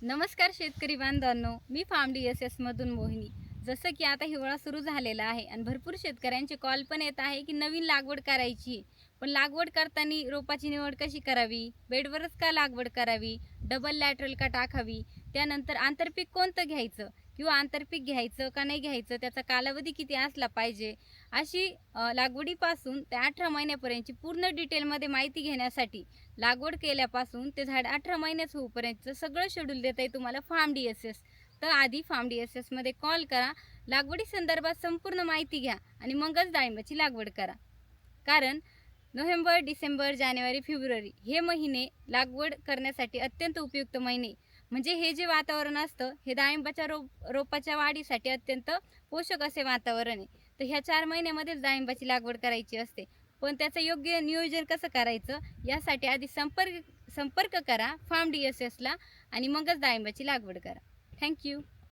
नमस्कार शेतकरी बांधवांनो, मी फार्म DSS मधून मोहिनी। जसं की आता हिवाळा सुरू झालेला आहे आणि भरपूर शेतकऱ्यांचे कॉल पण येत आहे की नवीन लागवड करायची, पण लागवड करताना रोपाची निवड कशी करावी, बेडवरच का लागवड करावी, डबल लॅटरल का टाकावी, त्यानंतर आंतरपीक कोणतं घ्यायचं किंवा आंतरपीक घ्यायचं का नाही घ्यायचं, त्याचा कालावधी किती असला पाहिजे, अशी लागवडीपासून ते 18 महिन्यापर्यंतची पूर्ण डिटेलमध्ये माहिती घेण्यासाठी लागवड केल्यापासून ते झाड 18 महिन्याचं होईपर्यंत सगळं शेड्यूल देता येईल तुम्हाला फार्म DSS। तर आधी फार्म DSS मध्ये कॉल करा, लागवडी संदर्भात संपूर्ण माहिती घ्या आणि मगच डाळिंबाची लागवड करा। कारण नोव्हेंबर, डिसेंबर, जानेवारी, फेब्रुवारी हे महिने लागवड करण्यासाठी अत्यंत उपयुक्त महिने, म्हणजे हे जे वातावरण असतं हे डाळिंबाच्या रोपाच्या वाढीसाठी अत्यंत पोषक असे वातावरण आहे। तर ह्या 4 महिन्यामध्येच डाळिंबाची लागवड करायची असते, पण त्याचं योग्य नियोजन कसं करायचं यासाठी आधी संपर्क करा फार्म DSS ला आणि मगच डाळिंबाची लागवड करा। थँक्यू।